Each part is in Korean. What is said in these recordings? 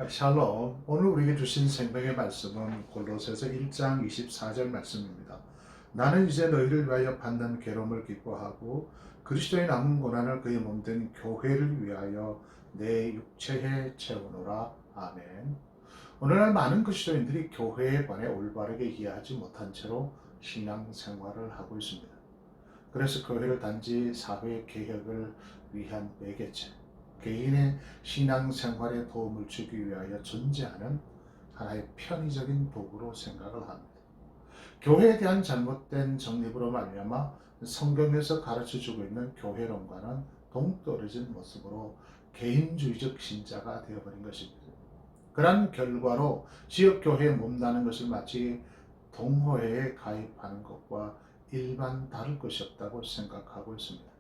샬롬. 오늘 우리에게 주신 생명의 말씀은 골로새서 1장 24절 말씀입니다. 나는 이제 너희를 위하여 받는 괴로움을 기뻐하고 그리스도의 남은 고난을 그의 몸된 교회를 위하여 내 육체에 채우노라. 아멘. 오늘날 많은 그리스도인들이 교회에 관해 올바르게 이해하지 못한 채로 신앙생활을 하고 있습니다. 그래서 교회를 단지 사회 개혁을 위한 매개체, 개인의 신앙생활에 도움을 주기 위하여 존재하는 하나의 편의적인 도구로 생각을 합니다. 교회에 대한 잘못된 정립으로 말미암아 성경에서 가르쳐주고 있는 교회론과는 동떨어진 모습으로 개인주의적 신자가 되어버린 것입니다. 그러한 결과로 지역교회에 몸다는 것을 마치 동호회에 가입하는 것과 일반 다를 것이 없다고 생각하고 있습니다.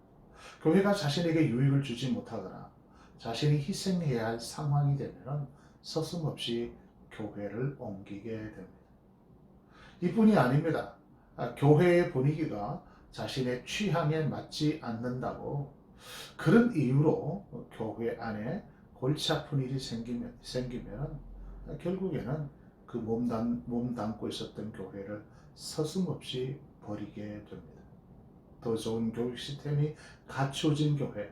교회가 자신에게 유익을 주지 못하거나 자신이 희생해야 할 상황이 되면 서슴없이 교회를 옮기게 됩니다. 이뿐이 아닙니다. 교회의 분위기가 자신의 취향에 맞지 않는다고 그런 이유로 교회 안에 골치 아픈 일이 생기면 결국에는 그 몸담고 있었던 교회를 서슴없이 버리게 됩니다. 더 좋은 교육 시스템이 갖춰진 교회,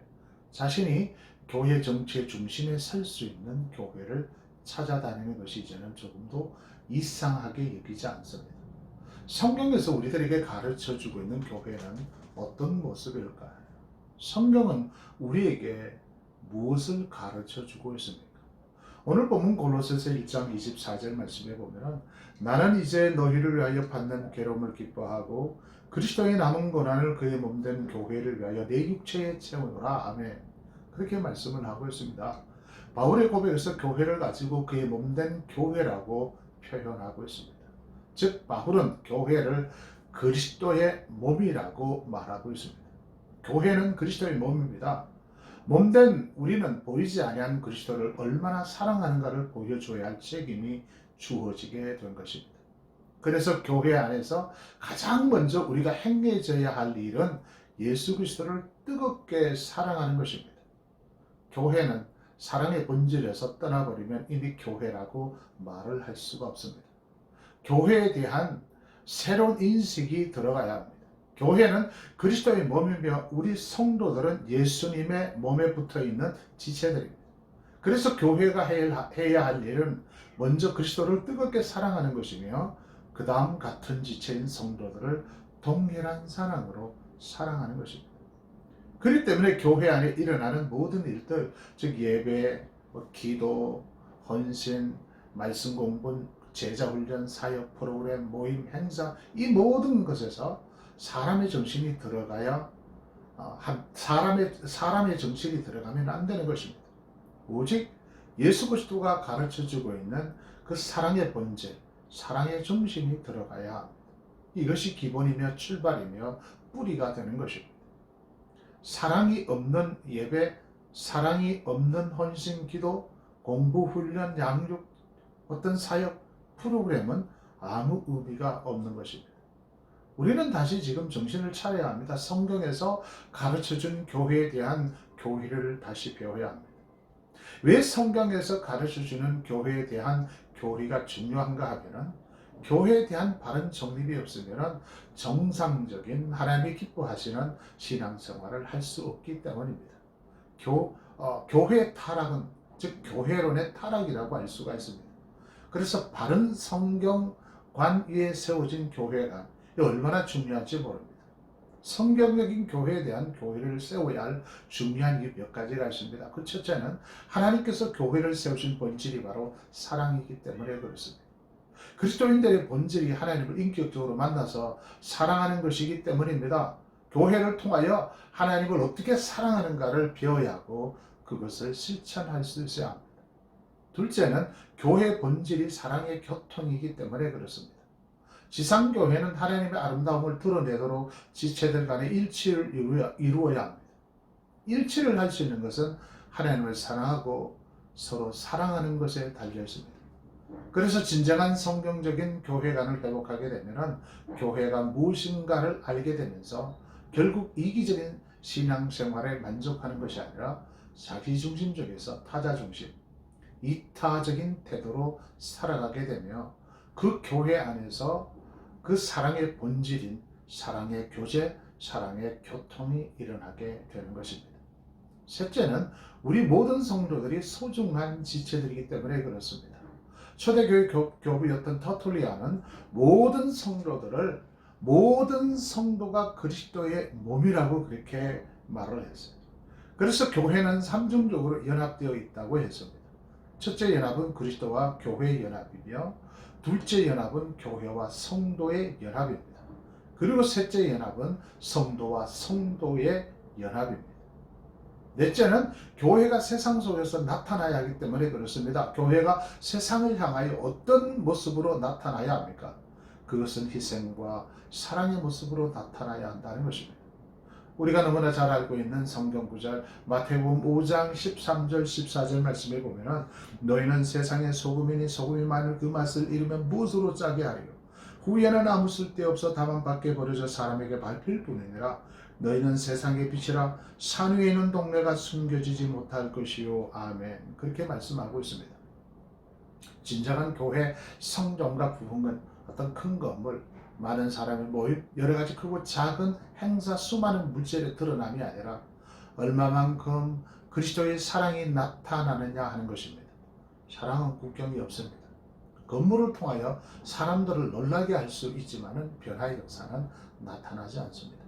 자신이 교회 정치의 중심에 설 수 있는 교회를 찾아다니는 것이 이제는 조금도 이상하게 여기지 않습니다. 성경에서 우리들에게 가르쳐주고 있는 교회는 어떤 모습일까요? 성경은 우리에게 무엇을 가르쳐주고 있습니까? 오늘 본문 골로새서 1장 24절 말씀에 보면 나는 이제 너희를 위하여 받는 괴로움을 기뻐하고 그리스도의 남은 고난을 그의 몸된 교회를 위하여 내 육체에 채우노라. 아멘. 그렇게 말씀을 하고 있습니다. 바울의 고백에서 교회를 가지고 그의 몸된 교회라고 표현하고 있습니다. 즉 바울은 교회를 그리스도의 몸이라고 말하고 있습니다. 교회는 그리스도의 몸입니다. 몸된 우리는 보이지 아니한 그리스도를 얼마나 사랑하는가를 보여줘야 할 책임이 주어지게 된 것입니다. 그래서 교회 안에서 가장 먼저 우리가 행해져야 할 일은 예수 그리스도를 뜨겁게 사랑하는 것입니다. 교회는 사랑의 본질에서 떠나버리면 이미 교회라고 말을 할 수가 없습니다. 교회에 대한 새로운 인식이 들어가야 합니다. 교회는 그리스도의 몸이며 우리 성도들은 예수님의 몸에 붙어있는 지체들입니다. 그래서 교회가 해야 할 일은 먼저 그리스도를 뜨겁게 사랑하는 것이며 그 다음 같은 지체인 성도들을 동일한 사랑으로 사랑하는 것입니다. 그렇기 때문에 교회 안에 일어나는 모든 일들, 즉 예배, 기도, 헌신, 말씀 공부, 제자훈련, 사역 프로그램, 모임, 행사, 이 모든 것에서 사람의 정신이 들어가야 사람의 정신이 들어가면 안 되는 것입니다. 오직 예수 그리스도가 가르쳐주고 있는 그 사랑의 본질, 사랑의 정신이 들어가야 합니다. 이것이 기본이며 출발이며 뿌리가 되는 것입니다. 사랑이 없는 예배, 사랑이 없는 헌신, 기도, 공부, 훈련, 양육, 어떤 사역 프로그램은 아무 의미가 없는 것입니다. 우리는 다시 지금 정신을 차려야 합니다. 성경에서 가르쳐준 교회에 대한 교리를 다시 배워야 합니다. 왜 성경에서 가르쳐주는 교회에 대한 교리가 중요한가 하면은 교회에 대한 바른 정립이 없으면 정상적인 하나님이 기뻐하시는 신앙생활을 할 수 없기 때문입니다. 교회의 타락은 즉 교회론의 타락이라고 할 수가 있습니다. 그래서 바른 성경관 위에 세워진 교회가 얼마나 중요한지 모릅니다. 성경적인 교회에 대한 교회를 세워야 할 중요한 이유 몇 가지가 있습니다. 그 첫째는 하나님께서 교회를 세우신 본질이 바로 사랑이기 때문에 그렇습니다. 그리스도인들의 본질이 하나님을 인격적으로 만나서 사랑하는 것이기 때문입니다. 교회를 통하여 하나님을 어떻게 사랑하는가를 배워야 하고 그것을 실천할 수 있어야 합니다. 둘째는 교회의 본질이 사랑의 교통이기 때문에 그렇습니다. 지상교회는 하나님의 아름다움을 드러내도록 지체들 간의 일치를 이루어야 합니다. 일치를 할 수 있는 것은 하나님을 사랑하고 서로 사랑하는 것에 달려 있습니다. 그래서 진정한 성경적인 교회관을 회복하게 되면 교회가 무엇인가를 알게 되면서 결국 이기적인 신앙생활에 만족하는 것이 아니라 자기중심적에서 타자중심, 이타적인 태도로 살아가게 되며 그 교회 안에서 그 사랑의 본질인 사랑의 교제, 사랑의 교통이 일어나게 되는 것입니다. 셋째는 우리 모든 성도들이 소중한 지체들이기 때문에 그렇습니다. 초대교회 교부였던 터툴리아는 모든 성도들을 모든 성도가 그리스도의 몸이라고 그렇게 말을 했어요. 그래서 교회는 삼중적으로 연합되어 있다고 했습니다. 첫째 연합은 그리스도와 교회의 연합이며 둘째 연합은 교회와 성도의 연합입니다. 그리고 셋째 연합은 성도와 성도의 연합입니다. 넷째는 교회가 세상 속에서 나타나야 하기 때문에 그렇습니다. 교회가 세상을 향하여 어떤 모습으로 나타나야 합니까? 그것은 희생과 사랑의 모습으로 나타나야 한다는 것입니다. 우리가 너무나 잘 알고 있는 성경 구절 마태복음 5장 13절 14절 말씀에 보면은 너희는 세상의 소금이니 소금이 만일 그 맛을 잃으면 무엇으로 짜게 하리요? 후에는 아무 쓸데없어 다만 밖에 버려져 사람에게 밟힐 뿐이니라. 너희는 세상의 빛이라. 산 위에 있는 동네가 숨겨지지 못할 것이요. 아멘. 그렇게 말씀하고 있습니다. 진정한 교회 성정과 부흥은 어떤 큰 건물, 많은 사람이 모임, 여러 가지 크고 작은 행사, 수많은 물질의 드러남이 아니라 얼마만큼 그리스도의 사랑이 나타나느냐 하는 것입니다. 사랑은 국경이 없습니다. 건물을 통하여 사람들을 놀라게 할 수 있지만은 변화의 역사는 나타나지 않습니다.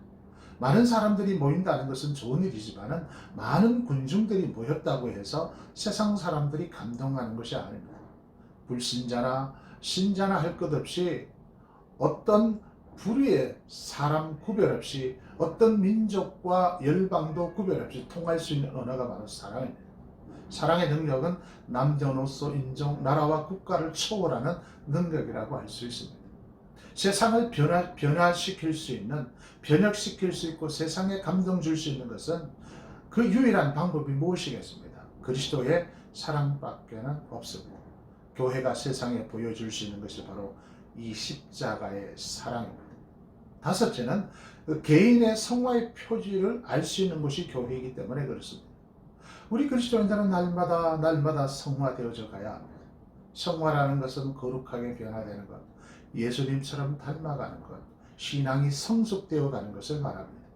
많은 사람들이 모인다는 것은 좋은 일이지만은 많은 군중들이 모였다고 해서 세상 사람들이 감동하는 것이 아닙니다. 불신자나 신자나 할 것 없이 어떤 부류의 사람 구별 없이 어떤 민족과 열방도 구별 없이 통할 수 있는 언어가 바로 사랑입니다. 사랑의 능력은 남녀노소 인종 나라와 국가를 초월하는 능력이라고 할 수 있습니다. 세상을 변화시킬 수 있는 변혁시킬 수 있고 세상에 감동 줄 수 있는 것은 그 유일한 방법이 무엇이겠습니까? 그리스도의 사랑밖에는 없습니다. 교회가 세상에 보여줄 수 있는 것이 바로 이 십자가의 사랑입니다. 다섯째는 그 개인의 성화의 표지를 알 수 있는 것이 교회이기 때문에 그렇습니다. 우리 그리스도인들은 날마다 성화되어져 가야 합니다. 성화라는 것은 거룩하게 변화되는 것, 예수님처럼 닮아가는 것, 신앙이 성숙되어 가는 것을 말합니다.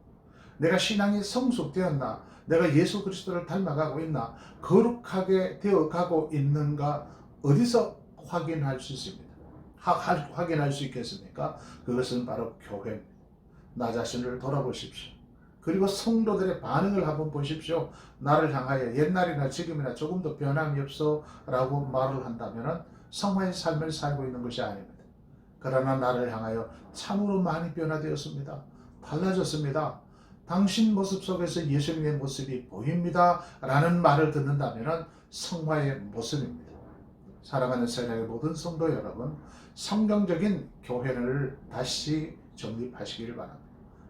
내가 신앙이 성숙되었나? 내가 예수 그리스도를 닮아가고 있나? 거룩하게 되어가고 있는가? 어디서 확인할 수 있습니다? 확인할 수 있겠습니까? 그것은 바로 교회입니다. 나 자신을 돌아보십시오. 그리고 성도들의 반응을 한번 보십시오. 나를 향하여 옛날이나 지금이나 조금 더 변함이 없어 라고 말을 한다면 성화의 삶을 살고 있는 것이 아닙니다. 그러나 나를 향하여 참으로 많이 변화되었습니다. 달라졌습니다. 당신 모습 속에서 예수님의 모습이 보입니다 라는 말을 듣는다면 성화의 모습입니다. 사랑하는 세상의 모든 성도 여러분, 성경적인 교회를 다시 정립하시기를 바랍니다.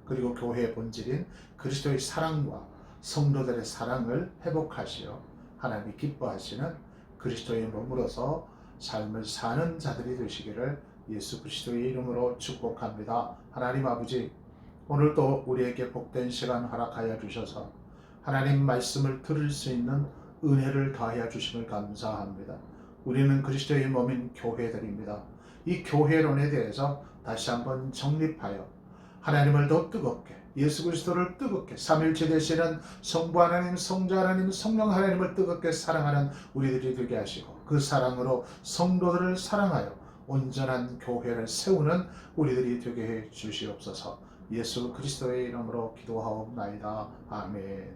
그리고 교회의 본질인 그리스도의 사랑과 성도들의 사랑을 회복하시어 하나님이 기뻐하시는 그리스도의 몸으로서 삶을 사는 자들이 되시기를 예수 그리스도의 이름으로 축복합니다. 하나님 아버지, 오늘도 우리에게 복된 시간 허락하여 주셔서 하나님 말씀을 들을 수 있는 은혜를 더하여 주심을 감사합니다. 우리는 그리스도의 몸인 교회들입니다. 이 교회론에 대해서 다시 한번 정립하여 하나님을 더 뜨겁게, 예수 그리스도를 뜨겁게, 삼일체 되시는 성부 하나님, 성자 하나님, 성령 하나님을 뜨겁게 사랑하는 우리들이 되게 하시고 그 사랑으로 성도들을 사랑하여 온전한 교회를 세우는 우리들이 되게 해 주시옵소서. 예수 그리스도의 이름으로 기도하옵나이다. 아멘.